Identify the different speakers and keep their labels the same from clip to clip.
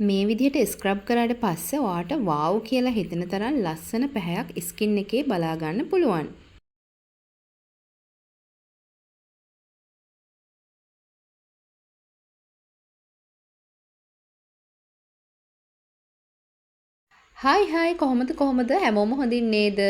Speaker 1: මේ විදිහට ස්ක්‍රබ් කරාට පස්සේ ඔයාට වාව් කියලා හිතෙන තරම් ලස්සන පැහැයක් ස්කින් එකේ බලා ගන්න පුළුවන්. හායි කොහොමද හැමෝම හොඳින් නේද?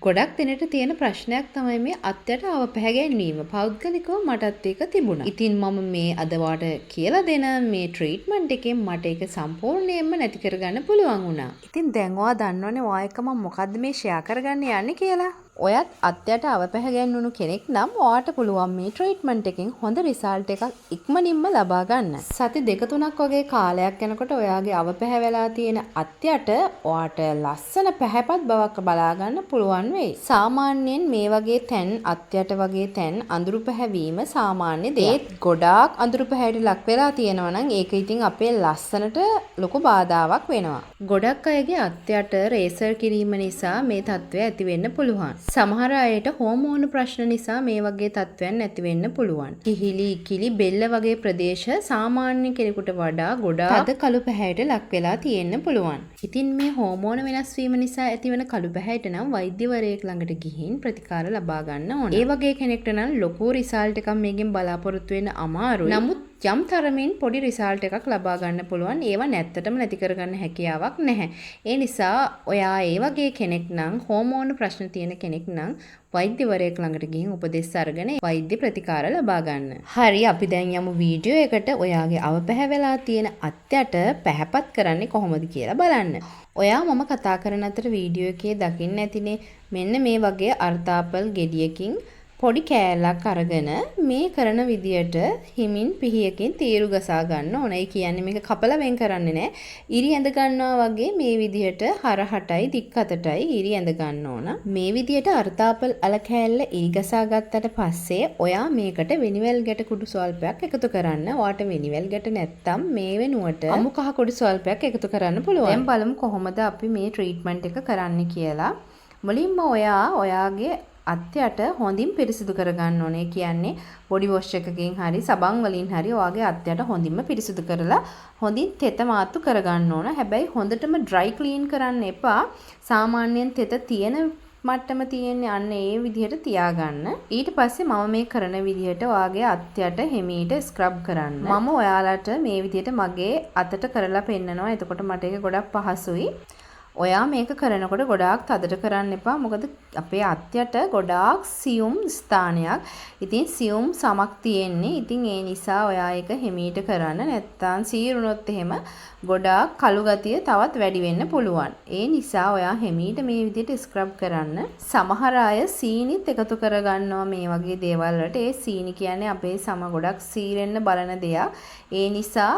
Speaker 1: ගොඩක් දෙනෙට තියෙන ප්‍රශ්නයක් තමයි මේ අත්යට ආව පැහැ ගැන්වීම. පෞද්ගලිකව මටත් ඒක තිබුණා. ඉතින් මම මේ අද වාට කියලා දෙන මේ ට්‍රීට්මන්ට් එකෙන් මට ඒක සම්පූර්ණයෙන්ම නැති කරගන්න පුළුවන් වුණා. ඉතින් දැන් ඔයා දන්නවනේ ඔයා එක්ක මම මොකද්ද මේ ෂෙයා කරගන්න යන්නේ කියලා. ඔයත් අත්යට ආව පැහැ ගැන්වුණු කෙනෙක් නම් ඔයාට පුළුවන් මේ ට්‍රීට්මන්ට් එකෙන් හොඳ රිසල්ට් එකක් ඉක්මනින්ම ලබා ගන්න. සති 2-3ක් වගේ කාලයක් යනකොට ඔයාගේ අව පැහැ වෙලා තියෙන අත්යට ඔයාට ලස්සන පැහැපත් බවක් බලා ගන්න පුළුවන් වෙයි. සාමාන්‍යයෙන් මේ වගේ තැන් අත්යට වගේ තැන් අඳුරු පැහැවීම සාමාන්‍ය දෙයක්. ගොඩාක් අඳුරු පැහැයට ලක් වෙලා තියෙනවා නම් ඒක ඉතින් අපේ ලස්සනට ලොකු බාධාවක් වෙනවා. ගොඩක් අයගේ අත්යට රේසර් කිරීම නිසා මේ තත්ත්වය ඇති වෙන්න පුළුවන්. සමහර අයට හෝමෝන ප්‍රශ්න නිසා මේ වගේ තත්ත්වයන් නැති වෙන්න පුළුවන්. කිහිලි, ඉකිලි, බෙල්ල වගේ ප්‍රදේශ සාමාන්‍ය කෙනෙකුට වඩා ගොඩාක් තද කළු පැහැයට ලක් වෙලා තියෙන්න පුළුවන්. ඉතින් මේ හෝමෝන වෙනස් වීම නිසා ඇතිවන කළු පැහැයට නම් වෛද්‍යවරයෙක් ළඟට ගිහින් ප්‍රතිකාර ලබා ගන්න ඕන. ඒ වගේ කෙනෙක්ට නම් ලොකු රිසල්ට් එකක් මේකෙන් බලාපොරොත්තු වෙන්න අමාරුයි. නමුත් යම් තරමින් පොඩි රිසල්ට් එකක් ලබා ගන්න පුළුවන්. ඒවා නැත්තටම නැති කරගන්න හැකියාවක් නැහැ. ඒ නිසා ඔයා ඒ වගේ කෙනෙක් නම් හෝමෝන ප්‍රශ්න තියෙන කෙනෙක් නම් වෛද්‍යවරයෙක් ළඟට ගිහින් උපදෙස් අරගෙන වෛද්‍ය ප්‍රතිකාර ලබා ගන්න. හරි අපි දැන් යමු වීඩියෝ එකට ඔයාගේ අව පැහැ වෙලා තියෙන අත්යට පැහැපත් කරන්නේ කොහොමද කියලා බලන්න. ඔයා මම කතා කරන අතර වීඩියෝ එකේ දකින්න ඇතිනේ මෙන්න මේ වගේ අර්තාපල් ගෙඩියකින් පොඩි කෑල්ලක් අරගෙන මේ කරන විදියට හිමින් පිහියකින් තීරු ගසා ගන්න ඕන. ඒ කියන්නේ මේක කපලා වෙන් කරන්නේ නැහැ. ඉරි ඇඳ ගන්නවා වගේ මේ විදියට හරහටයි දික් අතටයි ඉරි ඇඳ ගන්න ඕන. මේ විදියට අර්තාපල් අල කෑල්ල ඉරි ගසා ගත්තට පස්සේ ඔයා මේකට වෙනිවැල් ගැට කුඩු ස්වල්පයක් එකතු කරන්න. ඔයාට වෙනිවැල් ගැට නැත්තම් මේ වෙනුවට අමු කහ කුඩු ස්වල්පයක් එකතු කරන්න පුළුවන්. දැන් බලමු කොහොමද අපි මේ ට්‍රීට්මන්ට් එක කරන්න කියලා. මුලින්ම ඔයාගේ අත්යට හොඳින් පිරිසිදු කරගන්න ඕනේ. කියන්නේ බොඩි වොෂ් එකකින් හරි සබන් වලින් හරි ඔයාගේ අත්යට හොඳින්ම පිරිසිදු කරලා හොඳින් තෙත මාත්තු කරගන්න ඕන. හැබැයි හොඳටම ඩ්‍රයි ක්ලීන් කරන්න එපා. සාමාන්‍යයෙන් තෙත තියෙන මට්ටම තියෙන්නේ අන්න ඒ විදිහට තියාගන්න. ඊට පස්සේ මම මේ කරන විදිහට ඔයාගේ අත්යට හිමීට ස්ක්‍රබ් කරන්න. මම ඔයාලට මේ විදිහට මගේ අතට කරලා පෙන්නනවා. එතකොට මට ඒක ගොඩක් පහසුයි. ඔයා මේක කරනකොට ගොඩාක් තදට කරන්න එපා. මොකද අපේ අත්යට ගොඩාක් සියුම් ස්ථානයක්. ඉතින් සියුම් සමක් තියෙන්නේ. ඉතින් ඒ නිසා ඔයා ඒක හිමීට කරන්න. නැත්තම් සීරුනොත් එහෙම ගොඩාක් කළු ගතිය තවත් වැඩි වෙන්න පුළුවන්. ඒ නිසා ඔයා හිමීට මේ විදිහට ස්ක්‍රබ් කරන්න. සමහර අය සීනිත් එකතු කරගන්නවා මේ වගේ දේවල් වලට. ඒ සීනි කියන්නේ අපේ සම ගොඩක් සීරෙන්න බලන දෙයක්. ඒ නිසා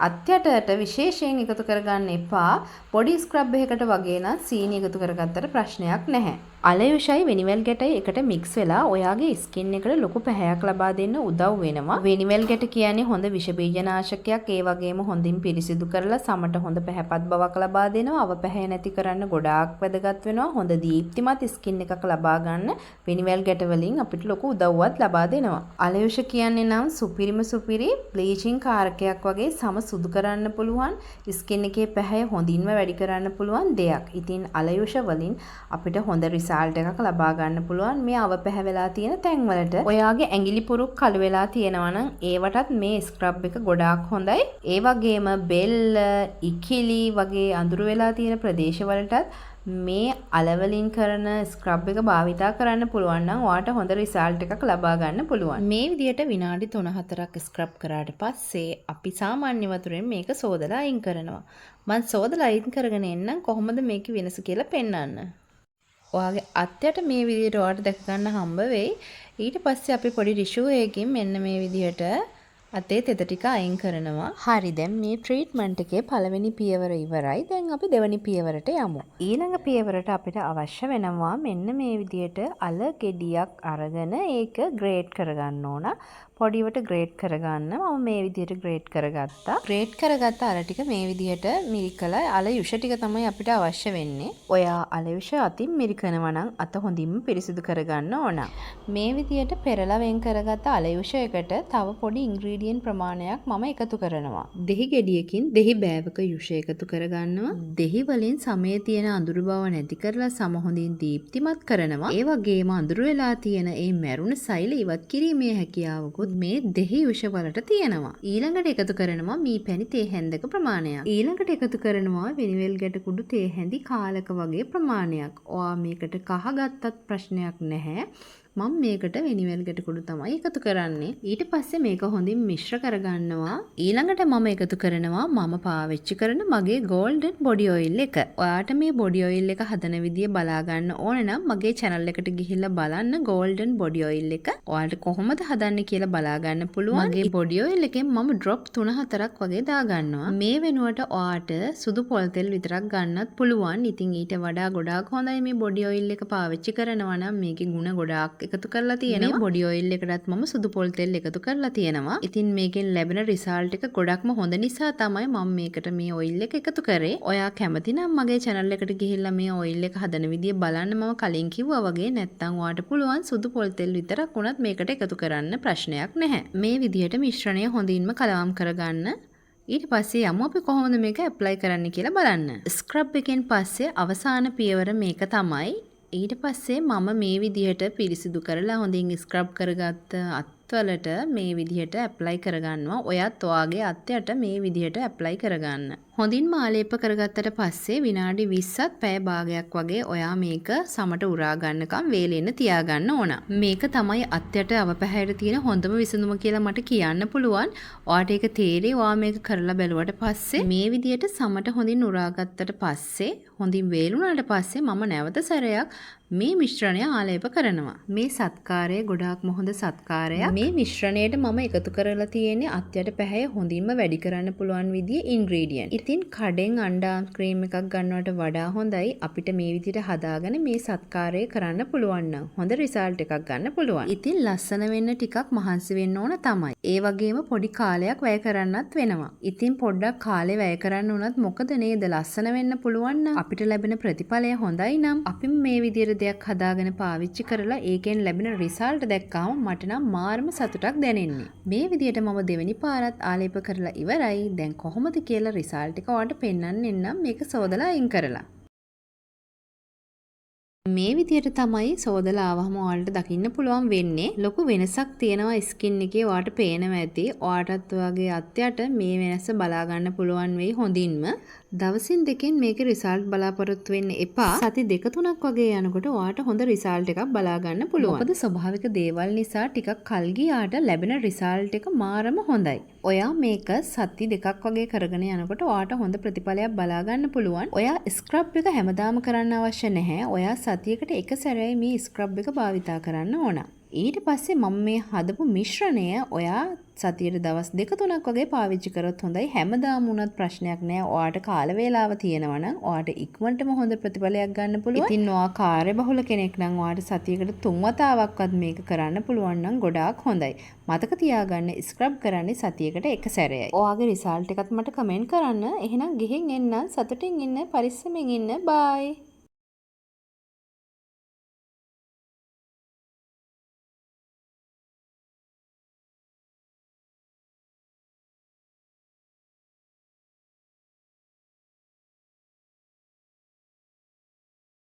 Speaker 1: අත්යටට විශේෂයෙන් එකතු කරගන්න එපා. බොඩි ස්ක්‍රබ් එකකට වගේ නම් සීනි එකතු කරගත්තට ප්‍රශ්නයක් නැහැ. අලයුෂයි වෙනිවැල් ගැටයි එකට මික්ස් වෙලා ඔයාගේ ස්කින් එකට ලොකු පැහැයක් ලබා දෙන්න උදව් වෙනවා. වෙනිවැල් ගැට කියන්නේ හොඳ විෂ බීජනාශකයක්. ඒ වගේම හොඳින් පිරිසිදු කරලා සමට හොඳ පැහැපත් බවක් ලබා දෙනවා. අව පැහැ නැති කරන්න ගොඩාක් වැදගත් වෙනවා. හොඳ දීප්තිමත් ස්කින් එකක් ලබා ගන්න වෙනිවැල් ගැට වලින් අපිට ලොකු උදව්වක් ලබා දෙනවා. අලයුෂ කියන්නේ නම් සුපිරි බ්ලීචින් කාරකයක් වගේ සම සුදු කරන්න පුළුවන්. ස්කින් එකේ පැහැ හොඳින්ම වැඩි කරන්න පුළුවන් දෙයක්. ඉතින් අලයුෂ වලින් අපිට හොඳ රිසල්ට් එකක් ලබා ගන්න පුළුවන්. මේ අව පැහැ වෙලා තියෙන තැන් වලට ඔයාගේ ඇඟිලි පුරුක් කළු වෙලා තියෙනවා නම් ඒවටත් මේ ස්ක්‍රබ් එක ගොඩාක් හොඳයි. ඒ වගේම බෙල්ල, ඉකිලි වගේ අඳුරු වෙලා තියෙන ප්‍රදේශ වලටත් මේ අලවලින් කරන ස්ක්‍රබ් එක භාවිතා කරන්න පුළුවන් නම් ඔයාට හොඳ රිසල්ට් එකක් ලබා ගන්න පුළුවන්. මේ විදිහට විනාඩි 3-4ක් ස්ක්‍රබ් කරාට පස්සේ අපි සාමාන්‍ය වතුරෙන් මේක සෝදලා අයින් කරනවා. මම සෝදලා අයින් කරගෙන එන්නම් කොහොමද මේකේ වෙනස කියලා පෙන්වන්න. ඔයාගේ අත්යට මේ විදිහට ඔයාලට දැක ගන්න හම්බ වෙයි. ඊට පස්සේ අපි පොඩි ටිෂු එකකින් මෙන්න මේ විදිහට අතේ තෙත ටික අයින් කරනවා. හරි දැන් මේ ට්‍රීට්මන්ට් එකේ පළවෙනි පියවර ඉවරයි. දැන් අපි දෙවෙනි පියවරට යමු. ඊළඟ පියවරට අපිට අවශ්‍ය වෙනවා මෙන්න මේ විදිහට අල ගෙඩියක් අරගෙන ඒක ග්‍රේට් කරගන්න ඕන. පොඩිවට ග්‍රේඩ් කරගන්න. මම මේ විදිහට ග්‍රේඩ් කරගත්තා. ග්‍රේඩ් කරගත්ත අල ටික මේ විදිහට මිරිකලා අල යුෂ ටික තමයි අපිට අවශ්‍ය වෙන්නේ. ඔයා අල යුෂ අතින් මිරිකනවා නම් අත හොඳින්ම පිරිසිදු කරගන්න ඕන. මේ විදිහට පෙරලා වෙන් කරගත්ත අල යුෂ එකට තව පොඩි ඉන්ග්‍රීඩියන්ට් ප්‍රමාණයක් මම එකතු කරනවා. දෙහි ගෙඩියකින් දෙහි බෑවක යුෂ එකතු කරගන්නවා. දෙහි වලින් සමේ තියෙන අඳුරු බව නැති කරලා සම හොඳින් දීප්තිමත් කරනවා. ඒ වගේම අඳුරු වෙලා තියෙන ඒ මැරුණ සෛල ඉවත් කිරීමේ හැකියාවකුත් මේ දෙහි යුෂ වලට තියෙනවා. ඊළඟට එකතු කරනවා මී පැණි තේ හැන්දක ප්‍රමාණයක්. ඊළඟට එකතු කරනවා වෙනිවෙල් ගැට කුඩු තේ හැඳි කාලක වගේ ප්‍රමාණයක්. ඔයා මේකට කහ ගත්තත් ප්‍රශ්නයක් නැහැ. මම මේකට වෙනිවෙල් ගැට කුඩු තමයි එකතු කරන්නේ. ඊට පස්සේ මේක හොඳින් මිශ්‍ර කරගන්නවා. ඊළඟට මම එකතු කරනවා මම පාවිච්චි කරන මගේ ගෝල්ඩන් බොඩි ඔයිල් එක. ඔයාට මේ බොඩි ඔයිල් එක හදන විදිය බලා ගන්න ඕන නම් මගේ channel එකට ගිහිල්ලා බලන්න ගෝල්ඩන් බොඩි ඔයිල් එක. ඔයාලට කොහොමද හදන්නේ කියලා බලා ගන්න පුළුවන්. මගේ බොඩි ඔයිල් එකෙන් මම ඩ්‍රොප් 3-4ක් වගේ දා ගන්නවා. මේ වෙනුවට ඔයාට සුදු පොල් තෙල් විතරක් ගන්නත් පුළුවන්. ඉතින් ඊට වඩා ගොඩාක් හොඳයි මේ බොඩි ඔයිල් එක පාවිච්චි කරනවා නම් මේකේ ගුණ ගොඩාක් එකතු කරලා තියෙනවා. මේ බොඩි ඔයිල් එකටත් මම සුදු පොල් තෙල් එකතු කරලා තියෙනවා. ඉතින් මේකෙන් ලැබෙන රිසල්ට් එක ගොඩක්ම හොඳ නිසා තමයි මම මේකට මේ ඔයිල් එක එකතු කරේ. ඔයා කැමති නම් මගේ channel එකට ගිහිල්ලා මේ ඔයිල් එක හදන විදිය බලන්න. මම කලින් කිව්වා වගේ නැත්තම් ඔයාට පුළුවන් සුදු පොල් තෙල් විතරක් උනත් මේකට එකතු කරන්න ප්‍රශ්නයක් නැහැ. මේ විදියට මිශ්‍රණය හොඳින්ම කලවම් කරගන්න. ඊට පස්සේ යමු අපි කොහොමද මේක ඇප්ලයි කරන්න කියලා බලන්න. ස්ක්‍රබ් එකෙන් පස්සේ අවසාන පියවර මේක තමයි. ඊට පස්සේ මම මේ විදිහට පිරිසිදු කරලා හොඳින් ස්ක්‍රබ් කරගත්ත අත්වලට මේ විදිහට ඇප්ලයි කරගන්නවා. ඔයත් ඔයාගේ අත්යට මේ විදිහට ඇප්ලයි කරගන්න. හොඳින්ම ආලේප කරගත්තට පස්සේ විනාඩි 20ත් පැය භාගයක් වගේ ඔයා මේක සමට උරා ගන්නකම් වේලෙන්න තියාගන්න ඕන. මේක තමයි අත්යට අවපැහැයට තියෙන හොඳම විසඳුම කියලා මට කියන්න පුළුවන්. ඔයාට ඒක තේරෙයි ඔයා මේක කරලා බැලුවට පස්සේ මේ විදිහට සමට හොඳින් උරා ගත්තට පස්සේ හොඳින් වේලුණාට පස්සේ මම නැවත සැරයක් මේ මිශ්‍රණය ආලේප කරනවා. මේ සත්කාරය ගොඩාක්ම හොඳ සත්කාරයක්. මේ මිශ්‍රණයට මම එකතු කරලා තියෙන්නේ අත්යට පැහැය හොඳින්ම වැඩි කරන්න පුළුවන් විදිහේ ඉන්ග්‍රීඩියන්ට්. ඉතින් කඩෙන් අන්ඩාම් ක්‍රීම් එකක් ගන්නවට වඩා හොඳයි අපිට මේ විදිහට හදාගෙන මේ සත්කාරය කරන්න පුළුවන් නම් හොඳ රිසල්ට් එකක් ගන්න පුළුවන්. ඉතින් ලස්සන වෙන්න ටිකක් මහන්සි වෙන්න ඕන තමයි. ඒ වගේම පොඩි කාලයක් වැය කරන්නත් වෙනවා. ඉතින් පොඩ්ඩක් කාලේ වැය කරන්න උනත් මොකද නේද ලස්සන වෙන්න පුළුවන් නම් අපිට ලැබෙන ප්‍රතිඵලය හොඳයි නම් අපි මේ විදිහට දෙයක් හදාගෙන පාවිච්චි කරලා ඒකෙන් ලැබෙන රිසල්ට් දැක්කාම මට නම් මාරම සතුටක් දැනෙන්නේ. මේ විදිහට මම දෙවෙනි පාරත් ආලේප කරලා ඉවරයි. දැන් කොහොමද කියලා රිසල්ට් එක ඔයාලට පෙන්වන්න එන්නම් මේක සෝදලා අයින් කරලා. මේ විදිහට තමයි සෝදලා ආවම ඔයාලට දකින්න පුළුවන් වෙන්නේ. ලොකු වෙනසක් තියෙනවා ස්කින් එකේ ඔයාලට පේනවා ඇති. ඔයාටත් ඔයාගේ අත්යට මේ වෙනස බලා ගන්න පුළුවන් වෙයි හොඳින්ම. දවසින් දෙකෙන් මේකේ රිසල්ට් බලාපොරොත්තු වෙන්න එපා. සති 2-3ක් වගේ යනකොට ඔයාට හොඳ රිසල්ට් එකක් බලා ගන්න පුළුවන්. මොකද ස්වභාවික දේවල් නිසා ටිකක් කල් ගියාට ලැබෙන රිසල්ට් එක මාරම හොඳයි. ඔයා මේක සති 2ක් වගේ කරගෙන යනකොට ඔයාට හොඳ ප්‍රතිඵලයක් බලා ගන්න පුළුවන්. ඔයා ස්ක්‍රබ් එක හැමදාම කරන්න අවශ්‍ය නැහැ. ඔයා සතියකට එක සැරේ මේ ස්ක්‍රබ් එක භාවිතා කරන්න ඕන. ඊට පස්සේ මම මේ හදපු මිශ්‍රණය ඔයා සතියට දවස් 2-3ක් වගේ පාවිච්චි කරොත් හොඳයි. හැමදාම වුණත් ප්‍රශ්නයක් නෑ. ඔයාට කාල වේලාව තියෙනවා නම් ඔයාට ඉක්මනටම හොඳ ප්‍රතිඵලයක් ගන්න පුළුවන්. ඉතින් ඔයා කාර්යබහුල කෙනෙක් නම් ඔයාට සතියකට 3 වතාවක්වත් මේක කරන්න පුළුවන් නම් ගොඩාක් හොඳයි. මතක තියාගන්න ස්ක්‍රබ් කරන්නේ සතියකට එක සැරේයි. ඔයාගේ රිසල්ට් එකත් මට කමෙන්ට් කරන්න. එහෙනම් ගිහින් එන්න සතුටින් ඉන්න පරිස්සමෙන් ඉන්න. බයි.